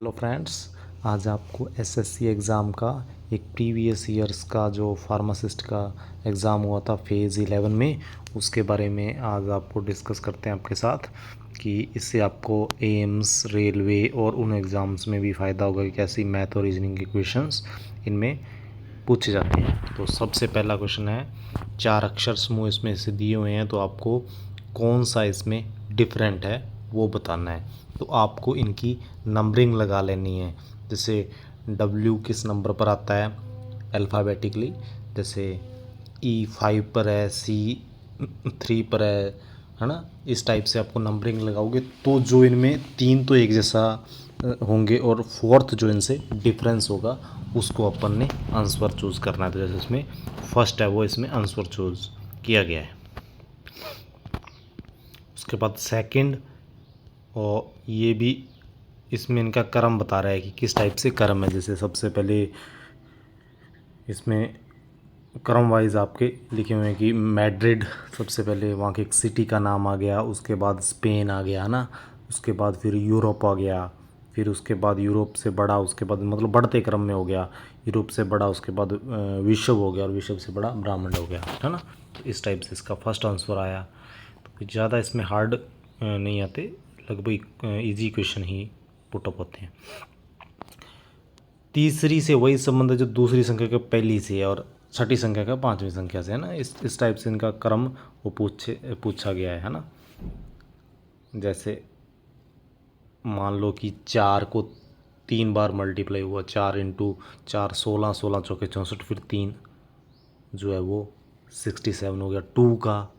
Hello friends, आज आपको SSC exam का एक प्रीवियस ईयर्स का जो फार्मासिस्ट का एग्ज़ाम हुआ था फेज़ 11 में, उसके बारे में आज आपको डिस्कस करते हैं आपके साथ कि इससे आपको एम्स, रेलवे और उन एग्ज़ाम्स में भी फ़ायदा होगा कि कैसी मैथ और रीजनिंग के क्वेश्चंस इनमें पूछे जाते हैं। तो सबसे पहला क्वेश्चन है, 4 अक्षर समूह इसमें से दिए हुए हैं, तो आपको कौन सा इसमें डिफरेंट है वो बताना है। तो आपको इनकी नंबरिंग लगा लेनी है। जैसे W किस नंबर पर आता है अल्फ़ाबेटिकली, जैसे E5 पर है, C3 पर है ना। इस टाइप से आपको नंबरिंग लगाओगे तो जो इनमें 3 तो एक जैसा होंगे और फोर्थ जो इनसे डिफरेंस होगा उसको अपन ने आंसर चूज़ करना है। तो जैसे इसमें फर्स्ट है वो इसमें आंसर चूज़ किया गया है। उसके बाद सेकंड, और ये भी इसमें इनका क्रम बता रहा है कि किस टाइप से क्रम है। जैसे सबसे पहले इसमें क्रम वाइज आपके लिखे हुए हैं कि मैड्रिड सबसे पहले वहाँ के एक सिटी का नाम आ गया, उसके बाद स्पेन आ गया है ना, उसके बाद फिर यूरोप आ गया, फिर उसके बाद यूरोप से बड़ा, उसके बाद मतलब बढ़ते क्रम में हो गया यूरोप से बड़ा, उसके बाद विश्व हो गया और विश्व से बड़ा ब्राह्मण हो गया है ना। तो इस टाइप से इसका फर्स्ट आंसर आया। तो ज़्यादा इसमें हार्ड नहीं आते, लगभग इजी क्वेश्चन ही पुटअप होते हैं। तीसरी से वही संबंध है जो दूसरी संख्या के पहली से है और छठी संख्या का पांचवी संख्या से है ना। इस टाइप से इनका क्रम वो पूछा गया है ना। जैसे मान लो कि 4 को 3 बार मल्टीप्लाई हुआ, 4 इंटू 4 16, 16 चौके 64, फिर 3 जो है वो 67 हो गया। 2 का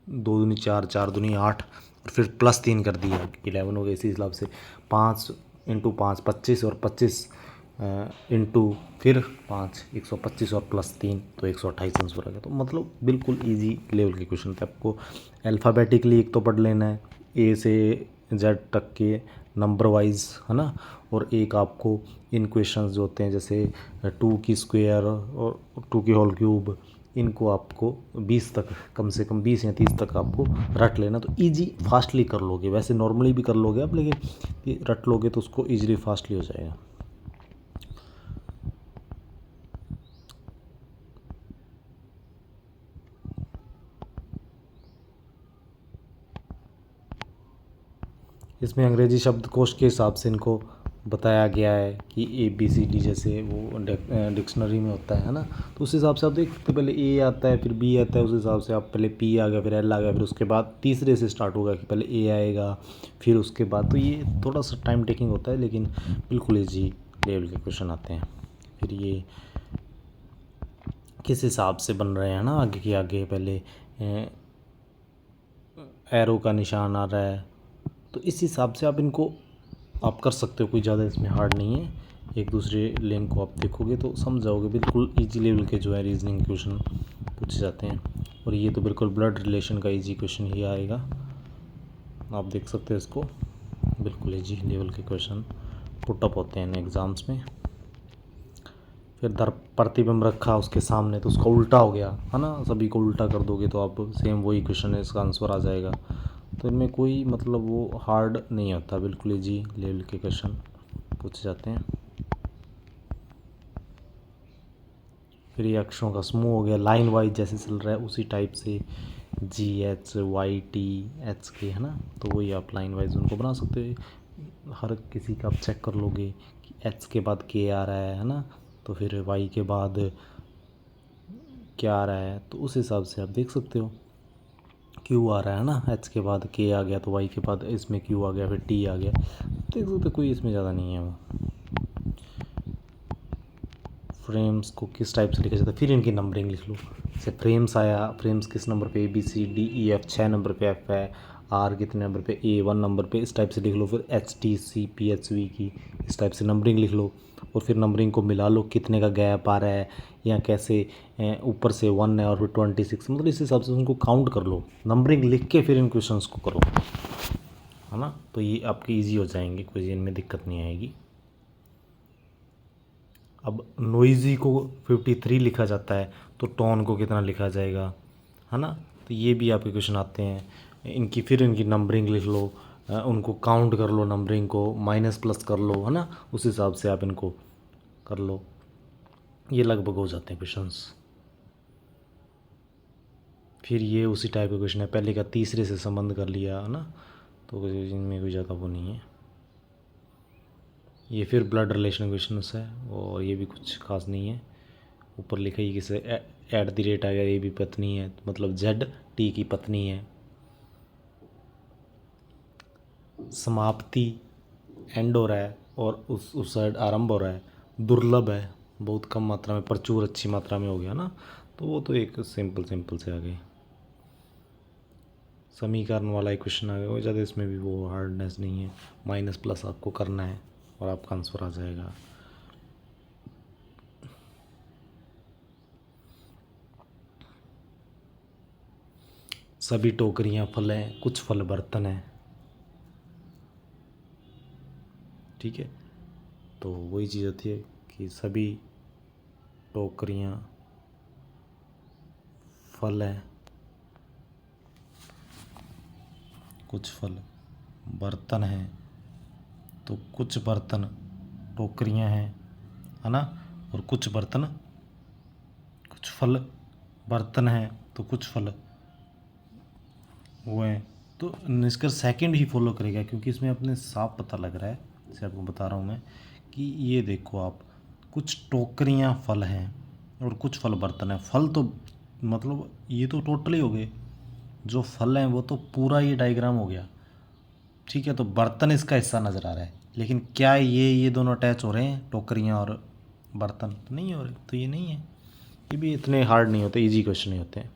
2 दूनी 4, 4 दूनी 8, और फिर प्लस 3 कर दिया 11 हो गया। इसी हिसाब से 5 इंटू 5 25, और 25 इंटू फिर 5 125, और प्लस 3 तो 128 आंसर आ गया। तो मतलब बिल्कुल इजी लेवल के क्वेश्चन थे। आपको अल्फ़ाबेटिकली एक तो पढ़ लेना है, ए से जेड तक के नंबर वाइज है ना। और एक आपको इन क्वेश्चंस जो होते हैं जैसे 2 की स्क्वायर और 2 की होल क्यूब, इनको आपको 20 तक, कम से कम 20 या 30 तक आपको रट लेना। तो इजी फास्टली कर लोगे, वैसे नॉर्मली भी कर लोगे आप, लेकिन ये रट लोगे तो उसको इजीली फास्टली हो जाएगा। इसमें अंग्रेजी शब्दकोश के हिसाब से इनको बताया गया है कि ABCD जैसे वो डिक्शनरी में होता है ना। तो उस हिसाब से आप देख सकते, पहले A आता है फिर B आता है, उस हिसाब से आप पहले P आ गया, फिर L आ गया, फिर उसके बाद तीसरे से स्टार्ट होगा कि पहले A आएगा फिर उसके बाद। तो ये थोड़ा सा टाइम टेकिंग होता है, लेकिन बिल्कुल ईजी लेवल के क्वेश्चन आते हैं। फिर ये किस हिसाब से बन रहे हैं ना, आगे के आगे पहले एरो का निशान आ रहा है, तो इस हिसाब से आप इनको आप कर सकते हो। कोई ज़्यादा इसमें हार्ड नहीं है, एक दूसरे लिंक को आप देखोगे तो समझ जाओगे। बिल्कुल इजी लेवल के जो है रीजनिंग क्वेश्चन पूछे जाते हैं। और ये तो बिल्कुल ब्लड रिलेशन का इजी क्वेश्चन ही आएगा, आप देख सकते हो इसको। बिल्कुल इजी लेवल के क्वेश्चन पुटअप होते हैं इन एग्ज़ाम्स में। फिर दर प्रतिबिंब रखा उसके सामने तो उसका उल्टा हो गया है ना, सभी को उल्टा कर दोगे तो आप सेम वही क्वेश्चन है, इसका आंसर आ जाएगा। तो इनमें कोई मतलब वो हार्ड नहीं होता, बिल्कुल इजी लेवल के क्वेश्चन पूछे जाते हैं। फिर ये अक्षरों का समूह हो गया, लाइन वाइज जैसे चल रहा है उसी टाइप से GHYTH के है ना। तो वही आप लाइन वाइज उनको बना सकते हो। हर किसी का आप चेक कर लोगे कि H के बाद K आ रहा है ना, तो फिर Y के बाद क्या आ रहा है, तो उस हिसाब से आप देख सकते हो। Q आ रहा है ना, H के बाद K आ गया, तो Y के बाद इसमें Q आ गया, फिर T आ गया, देख सकते हो। कोई इसमें ज़्यादा नहीं है वो। फ्रेम्स को किस टाइप से लिखा जाता है, फिर इनकी नंबरिंग लिख लो। जैसे फ्रेम्स आया, फ्रेम्स किस नंबर पे ABCDEF 6 नंबर पे F है, R कितने नंबर पे A 1 नंबर पे, इस टाइप से लिख लो। फिर HTCPHV की इस टाइप से नंबरिंग लिख लो, और फिर नंबरिंग को मिला लो कितने का गैप आ रहा है, या कैसे ऊपर से 1 है और फिर 26, मतलब इस हिसाब से उनको काउंट कर लो। नंबरिंग लिख के फिर इन क्वेश्चंस को करो, है ना। तो ये आपके ईजी हो जाएंगे, कोई इनमें दिक्कत नहीं आएगी। अब नोइज़ी को 53 लिखा जाता है, तो टोन को कितना लिखा जाएगा, है ना। तो ये भी आपके क्वेश्चन आते हैं। इनकी फिर इनकी नंबरिंग लिख लो। उनको काउंट कर लो, नंबरिंग को माइनस प्लस कर लो, है ना, उस हिसाब से आप इनको कर लो। ये लगभग हो जाते हैं क्वेश्चंस। फिर ये उसी टाइप का क्वेश्चन है, पहले का तीसरे से संबंध कर लिया, है ना, तो इनमें कोई ज़्यादा वो नहीं है। ये फिर ब्लड रिलेशन क्वेश्चंस है और ये भी कुछ खास नहीं है। ऊपर लिखा ही किसे एट द रेट अगर ये भी पत्नी है, तो मतलब जेड टी की पत्नी है। समाप्ति एंड हो रहा है और उस साइड आरंभ हो रहा है। दुर्लभ है, बहुत कम मात्रा में, प्रचुर अच्छी मात्रा में हो गया ना, तो वो तो एक सिंपल से आ गए। समीकरण वाला एक क्वेश्चन आ गया, वो ज़्यादा इसमें भी वो हार्डनेस नहीं है, माइनस प्लस आपको करना है और आपका आंसर आ जाएगा। सभी टोकरियां फल हैं, कुछ फल बर्तन हैं। ठीक है, तो वही चीज़ होती है कि सभी टोकरियां फल हैं, कुछ फल बर्तन हैं, तो कुछ बर्तन टोकरियां हैं, है ना, और कुछ बर्तन, कुछ फल बर्तन हैं तो कुछ फल वो हैं। तो निष्कर्ष सेकंड ही फॉलो करेगा, क्योंकि इसमें अपने साफ पता लग रहा है, जैसे आपको बता रहा हूँ मैं, कि ये देखो आप, कुछ टोकरियाँ फल हैं और कुछ फल बर्तन हैं। फल तो मतलब ये तो टोटली हो गए, जो फल हैं वो तो पूरा ये डायग्राम हो गया। ठीक है, तो बर्तन इसका हिस्सा नज़र आ रहा है, लेकिन क्या ये दोनों अटैच हो रहे हैं, टोकरियाँ और बर्तन? तो नहीं हो रहे, तो ये नहीं है। ये भी इतने हार्ड नहीं होते, इजी क्वेश्चन नहीं होते हैं।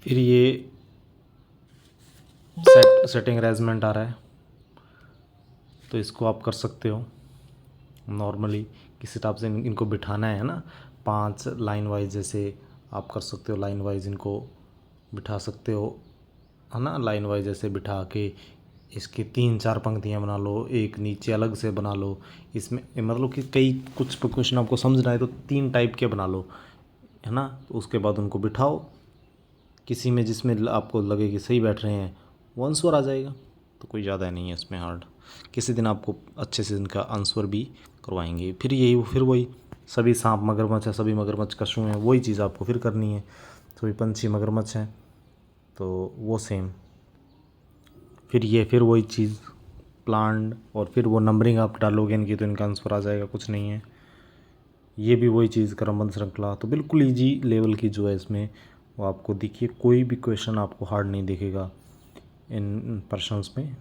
फिर ये सेटिंग अरेंजमेंट आ रहा है, तो इसको आप कर सकते हो नॉर्मली किस हिसाब से इनको बिठाना है ना, 5 लाइन वाइज जैसे आप कर सकते हो, लाइन वाइज इनको बिठा सकते हो, है ना, लाइन वाइज जैसे बिठा के इसकी 3-4 पंक्तियाँ बना लो, एक नीचे अलग से बना लो। इसमें मतलब कि कई कुछ क्वेश्चन आपको समझना है तो 3 टाइप के बना लो, है ना, तो उसके बाद उनको बिठाओ, किसी में जिसमें आपको लगे कि सही बैठ रहे हैं वो आंसर आ जाएगा। तो कोई ज़्यादा नहीं है इसमें हार्ड। किसी दिन आपको अच्छे से इनका आंसर भी करवाएंगे। फिर वही सभी सांप मगरमच्छ है, सभी मगरमच्छ कछुए हैं, वही चीज़ आपको फिर करनी है। सभी पंछी मगरमच्छ हैं तो वो सेम, फिर वही चीज़ प्लांट, और फिर वो नंबरिंग आप डालोगे इनकी तो इनका आंसर आ जाएगा, कुछ नहीं है। ये भी वही चीज़ क्रमबद्ध श्रृंखला, तो बिल्कुल ईजी लेवल की जो है इसमें वो आपको दिखिए, कोई भी क्वेश्चन आपको हार्ड नहीं दिखेगा इन प्रश्नों में।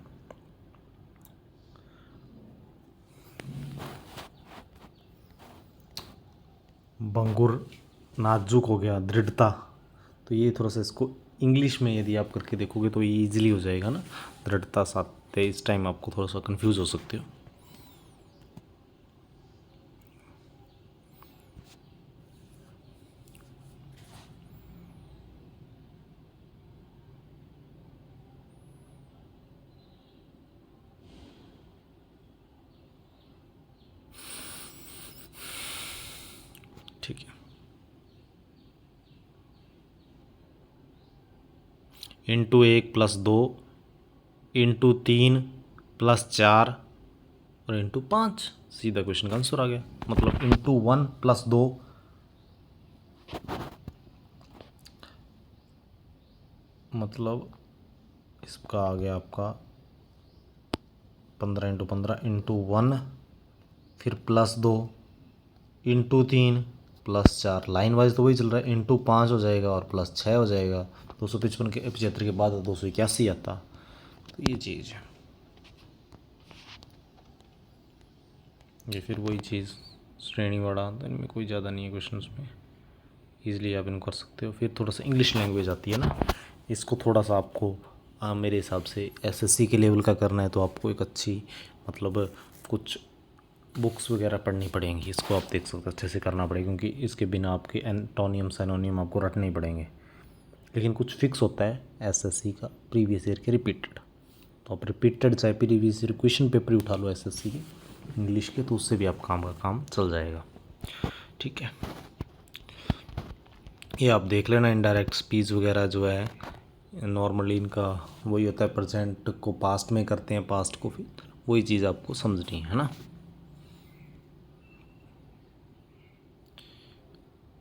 बंगुर नाजुक हो गया, दृढ़ता, तो ये थोड़ा सा इसको इंग्लिश में यदि आप करके देखोगे तो ये इजीली हो जाएगा ना, दृढ़ता साथ, इस टाइम आपको थोड़ा सा कंफ्यूज हो सकते हो। ठीक है, इंटू 1 + 2 इंटू 3 + 4 और इंटू 5, सीधा क्वेश्चन का आंसर आ गया। मतलब इंटू 1 + 2, मतलब इसका आ गया आपका 15 × 15 इंटू 1, फिर +2 इंटू 3 + 4, लाइन वाइज तो वही चल रहा है, इंटू 5 हो जाएगा और +6 हो जाएगा। 255 के 75 के बाद 281 आता, तो ये चीज़ है। ये फिर वही चीज़ श्रेणी वाला, तो इनमें कोई ज़्यादा नहीं है क्वेश्चन में, ईजिली आप इनको कर सकते हो। फिर थोड़ा सा इंग्लिश लैंग्वेज आती है ना, इसको थोड़ा सा आपको मेरे हिसाब से एसएससी के लेवल का करना है तो आपको एक अच्छी मतलब कुछ बुक्स वगैरह पढ़नी पड़ेंगी। इसको आप देख सकते हो, अच्छे से करना पड़ेगा, क्योंकि इसके बिना आपके एंटोनियम सैनोनियम आपको रटने ही पड़ेंगे। लेकिन कुछ फिक्स होता है एसएससी का, प्रीवियस ईयर के रिपीटेड, तो आप रिपीटेड चाहे प्रीवियस ईयर क्वेश्चन पेपर ही उठा लो एसएससी के इंग्लिश के, तो उससे भी आप काम चल जाएगा। ठीक है, ये आप देख लेना, इनडायरेक्ट स्पीच वगैरह जो है नॉर्मली इनका वही होता है, प्रेजेंट को पास्ट में करते हैं, पास्ट को फिर, वही चीज़ आपको समझनी है ना।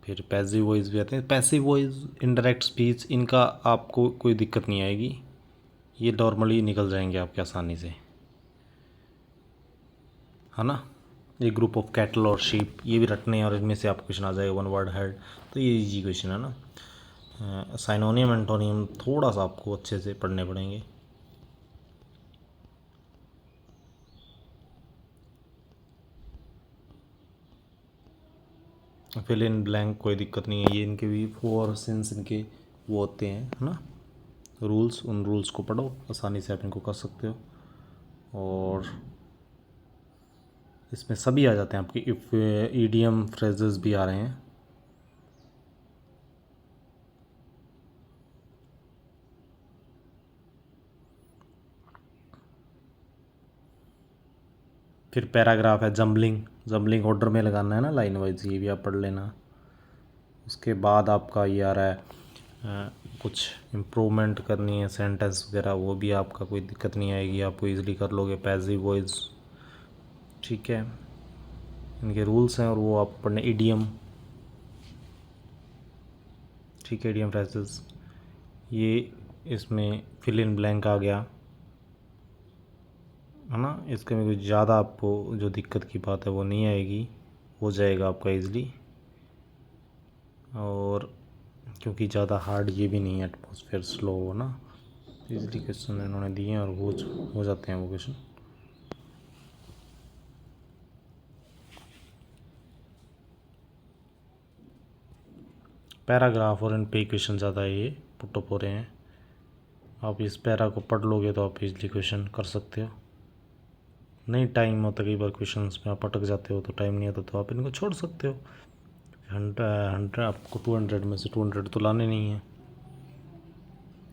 फिर पैसिव वॉइस भी आते हैं। पैसिव वॉइस, इनडायरेक्ट स्पीच, इनका आपको कोई दिक्कत नहीं आएगी, ये नॉर्मली निकल जाएंगे आपके आसानी से, है ना। ये ग्रुप ऑफ कैटल और शीप, ये भी रटने हैं और इनमें से आपको क्वेश्चन आ जाएगा, वन वर्ड हेड, तो ये इजी क्वेश्चन है ना। साइनोनियम एंटोनियम थोड़ा सा आपको अच्छे से पढ़ने पड़ेंगे। फिल इन ब्लैंक कोई दिक्कत नहीं है, ये इनके भी फोर सिंस इनके वो होते हैं, है ना, रूल्स, उन रूल्स को पढ़ो, आसानी से आप इनको कर सकते हो। और इसमें सभी आ जाते हैं आपके, इफ ईडियम फ्रेजेस भी आ रहे हैं। फिर पैराग्राफ है, जम्बलिंग, जम्बलिंग ऑर्डर में लगाना है ना, लाइन वाइज, ये भी आप पढ़ लेना। उसके बाद आपका ये आ रहा है कुछ इम्प्रूवमेंट करनी है, सेंटेंस वगैरह, वो भी आपका कोई दिक्कत नहीं आएगी, आपको इजीली कर लोगे। पैसिव वॉइस, ठीक है, इनके रूल्स हैं और वो आप पढ़ने। इडियम, ठीक है, इडियम फ्रेजेस, ये इसमें फिल इन ब्लैंक आ गया, है ना। इसके में कुछ ज़्यादा आपको जो दिक्कत की बात है वो नहीं आएगी, हो जाएगा आपका ईज़िली। और क्योंकि ज़्यादा हार्ड ये भी नहीं है, एटमॉस्फेयर स्लो हो ना, इजीली क्वेश्चन इन्होंने दिए हैं और हो जाते हैं वो क्वेश्चन। पैराग्राफ और इन पे क्वेश्चन ज़्यादा ये पुट अप हो रहे हैं, आप इस पैरा को पढ़ लोगे तो आप इजली क्वेश्चन कर सकते हो। नहीं टाइम होता कई बार क्वेश्चन में आप अटक जाते हो, तो टाइम नहीं होता तो आप इनको छोड़ सकते हो। 100 आपको 200 में से 200 तो लाने नहीं है।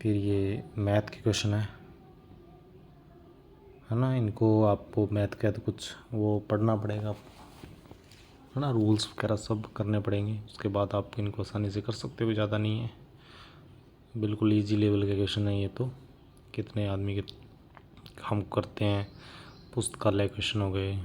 फिर ये मैथ के क्वेश्चन है ना, इनको आपको मैथ का तो कुछ वो पढ़ना पड़ेगा, है ना, रूल्स वगैरह सब करने पड़ेंगे, उसके बाद आप इनको आसानी से कर सकते हो, ज़्यादा नहीं है, बिल्कुल इजी लेवल के क्वेश्चन है ये तो। कितने आदमी के हम करते हैं, पुस्तकालय क्वेश्चन हो गए,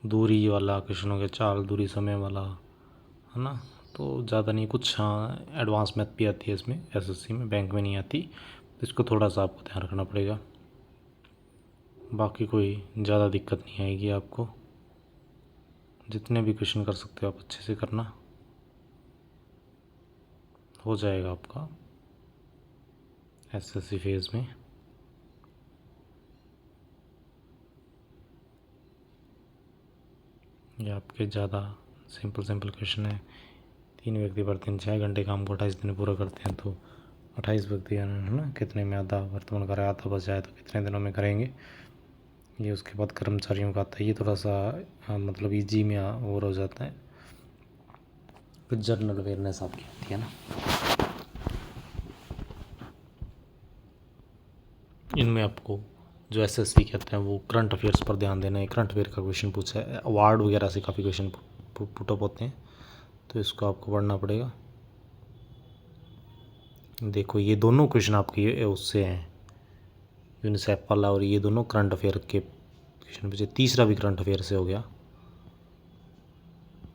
दूरी वाला क्वेश्चन हो गया, चाल दूरी समय वाला, है ना, तो ज़्यादा नहीं कुछ। हाँ, एडवांस मैथ भी आती है इसमें, एसएससी में, बैंक में नहीं आती, तो इसको थोड़ा सा आपको ध्यान रखना पड़ेगा। बाकी कोई ज़्यादा दिक्कत नहीं आएगी आपको, जितने भी क्वेश्चन कर सकते हो आप अच्छे से करना, हो जाएगा आपका एसएससी फेज़ में। ये आपके ज़्यादा सिंपल सिंपल क्वेश्चन है। 3 व्यक्ति पढ़ते हैं, 6 घंटे काम को 28 दिन में पूरा करते हैं, तो 28 व्यक्ति है ना, कितने में आधा वर्तमान कार्य आधा बच जाए तो कितने दिनों में करेंगे। ये उसके बाद कर्मचारियों का आता है, ये थोड़ा सा मतलब ईजी में और हो जाता है। फिर जनरल अवेयरनेस आपकी आती है ना, इनमें आपको जो एसएससी कहते हैं वो करंट अफेयर्स पर ध्यान देना है। करंट अफेयर का क्वेश्चन पूछा है, अवार्ड वगैरह से काफ़ी क्वेश्चन पुटअप होते हैं, तो इसको आपको पढ़ना पड़ेगा। देखो ये दोनों क्वेश्चन आपके उससे हैं, यूनिसेफ वाला, और ये दोनों करंट अफेयर के क्वेश्चन पूछे। तीसरा भी करंट अफेयर से हो गया,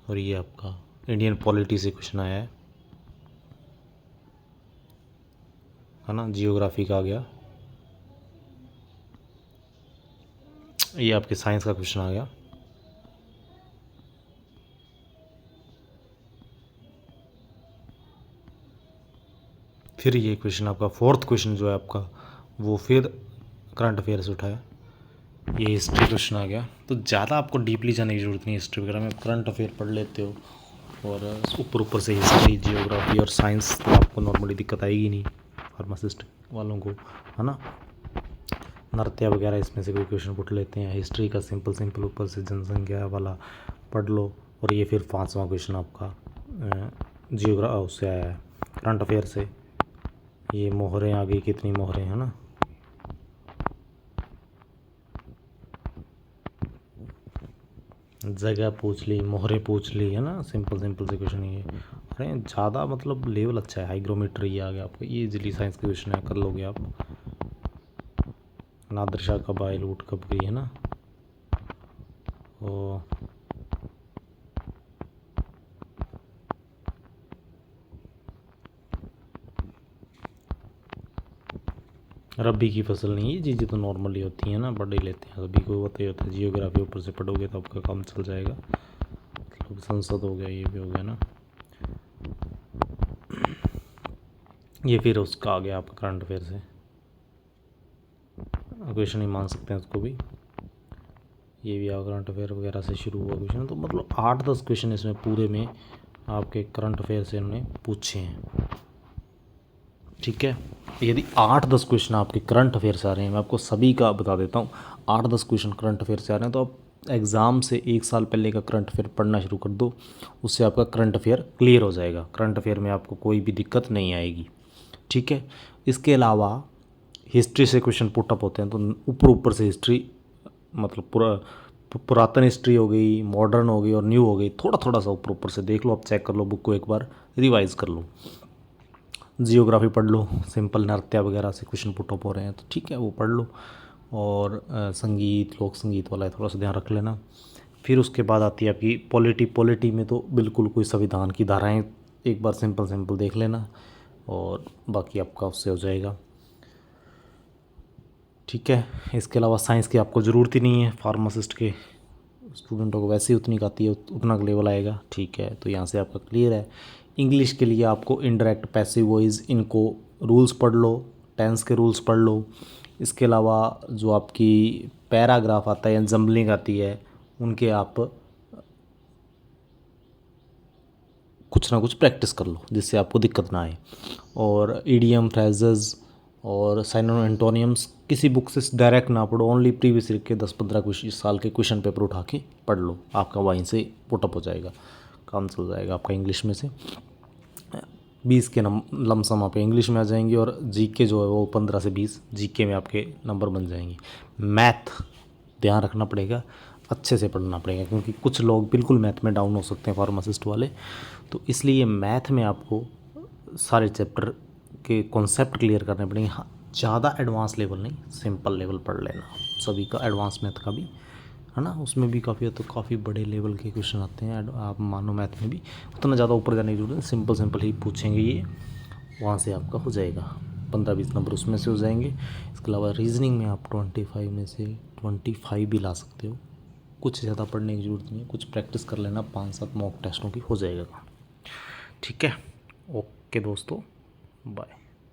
और ये आपका इंडियन पॉलिटी से क्वेश्चन आया है ना, जियोग्राफी का आ गया, ये आपके साइंस का क्वेश्चन आ गया। फिर ये क्वेश्चन आपका फोर्थ क्वेश्चन जो है आपका, वो फिर करंट अफेयर से उठाया, ये हिस्ट्री क्वेश्चन आ गया। तो ज़्यादा आपको डीपली जाने की ज़रूरत नहीं है हिस्ट्री वगैरह में, करंट अफेयर पढ़ लेते हो, और ऊपर ऊपर से हिस्ट्री, जियोग्राफी और साइंस तो आपको नॉर्मली दिक्कत आएगी नहीं, फार्मासिस्ट वालों को, है ना। नृत्य वगैरह इसमें से कोई क्वेश्चन पूछ लेते हैं, हिस्ट्री का सिंपल सिंपल ऊपर से जनसंख्या वाला पढ़ लो। और ये फिर 5वां क्वेश्चन आपका जियोग्राफी उससे आया है, करंट अफेयर से। ये मोहरें आ गई, कितनी मोहरें, है ना, जगह पूछ ली, मोहरें पूछ ली, है ना, सिंपल सिंपल से क्वेश्चन ये। रहे हैं ज़्यादा, मतलब लेवल अच्छा है। हाइग्रोमीटर ये आ गया आपको, ये इजीली साइंस के क्वेश्चन है, कर लोगे आप। नादिर शाह कब आए, लूट कब गई, है ना। ओ रबी की फसल नहीं, ये चीज़ें तो नॉर्मली होती हैं ना, पढ़ ही लेते हैं, सभी को पता ही होता है। जियोग्राफी ऊपर से पढ़ोगे तो आपका काम चल जाएगा। मतलब संसद हो गया, ये भी हो गया ना। ये फिर उसका आ गया आपका करंट अफेयर से, क्वेश्चन ही मान सकते हैं उसको भी। ये भी आप करंट अफेयर वगैरह से शुरू हुआ क्वेश्चन, तो मतलब 8-10 क्वेश्चन इसमें पूरे में आपके करंट अफेयर से इन्होंने पूछे हैं। ठीक है, यदि 8-10 क्वेश्चन आपके करंट अफेयर से आ रहे हैं, मैं आपको सभी का बता देता हूँ, 8-10 क्वेश्चन करंट अफेयर से आ रहे हैं, तो आप एग्ज़ाम से 1 साल पहले का करंट अफेयर पढ़ना शुरू कर दो, उससे आपका करंट अफेयर क्लियर हो जाएगा। करंट अफेयर में आपको कोई भी दिक्कत नहीं आएगी। ठीक है, इसके अलावा हिस्ट्री से क्वेश्चन पुटअप होते हैं, तो ऊपर ऊपर से हिस्ट्री, मतलब पुरातन हिस्ट्री हो गई, मॉडर्न हो गई और न्यू हो गई, थोड़ा थोड़ा सा ऊपर ऊपर से देख लो, आप चेक कर लो बुक को, एक बार रिवाइज कर लो। जियोग्राफी पढ़ लो, सिंपल नृत्य वगैरह से क्वेश्चन पुटअप हो रहे हैं तो ठीक है, वो पढ़ लो। और संगीत, लोक संगीत वाला है, थोड़ा सा ध्यान रख लेना। फिर उसके बाद आती है आपकी पॉलिटी। पॉलिटी में तो बिल्कुल कोई संविधान की धाराएं एक बार सिंपल सिंपल देख लेना, और बाकी आपका उससे हो जाएगा। ठीक है, इसके अलावा साइंस की आपको ज़रूरत ही नहीं है, फार्मासिस्ट के स्टूडेंटों को वैसे ही उतनी का आती है, उतना का लेवल आएगा। ठीक है, तो यहाँ से आपका क्लियर है। इंग्लिश के लिए आपको इनडायरेक्ट, पैसिव वॉइस, इनको रूल्स पढ़ लो, टेंस के रूल्स पढ़ लो। इसके अलावा जो आपकी पैराग्राफ आता है या जम्बलिंग आती है, उनके आप कुछ ना कुछ प्रैक्टिस कर लो, जिससे आपको दिक्कत ना आए। और ईडियम, फ्रेजेस और साइनोनिम, एंटोनियम्स किसी बुक से डायरेक्ट ना पढ़ो, ओनली प्रीवियस ईयर के 10-15 साल के क्वेश्चन पेपर उठा के पढ़ लो, आपका वहीं से पुटअप हो जाएगा, काम चल जाएगा आपका। इंग्लिश में से 20 के लमसम आप इंग्लिश में आ जाएंगे, और जीके जो है वो 15 से 20 जीके में आपके नंबर बन जाएंगे। मैथ ध्यान रखना पड़ेगा, अच्छे से पढ़ना पड़ेगा, क्योंकि कुछ लोग बिल्कुल मैथ में डाउन हो सकते हैं, फार्मासिस्ट वाले, तो इसलिए मैथ में आपको सारे चैप्टर के कॉन्सेप्ट क्लियर करने पड़ेंगे। हाँ, ज़्यादा एडवांस लेवल नहीं, सिंपल लेवल पढ़ लेना सभी का, एडवांस मैथ का भी, है ना। उसमें भी काफ़ी, तो काफ़ी बड़े लेवल के क्वेश्चन आते हैं, आप मानो मैथ में भी उतना ज़्यादा ऊपर जाने की जरूरत नहीं, सिंपल सिंपल ही पूछेंगे ये, वहाँ से आपका हो जाएगा, 15-20 नंबर उसमें से हो जाएंगे। इसके अलावा रीजनिंग में आप 25 में से 25 भी ला सकते हो, कुछ ज़्यादा पढ़ने की ज़रूरत नहीं है, कुछ प्रैक्टिस कर लेना, 5-7 मॉक टेस्टों की हो जाएगा काम। ठीक है, ओके दोस्तों, बाय।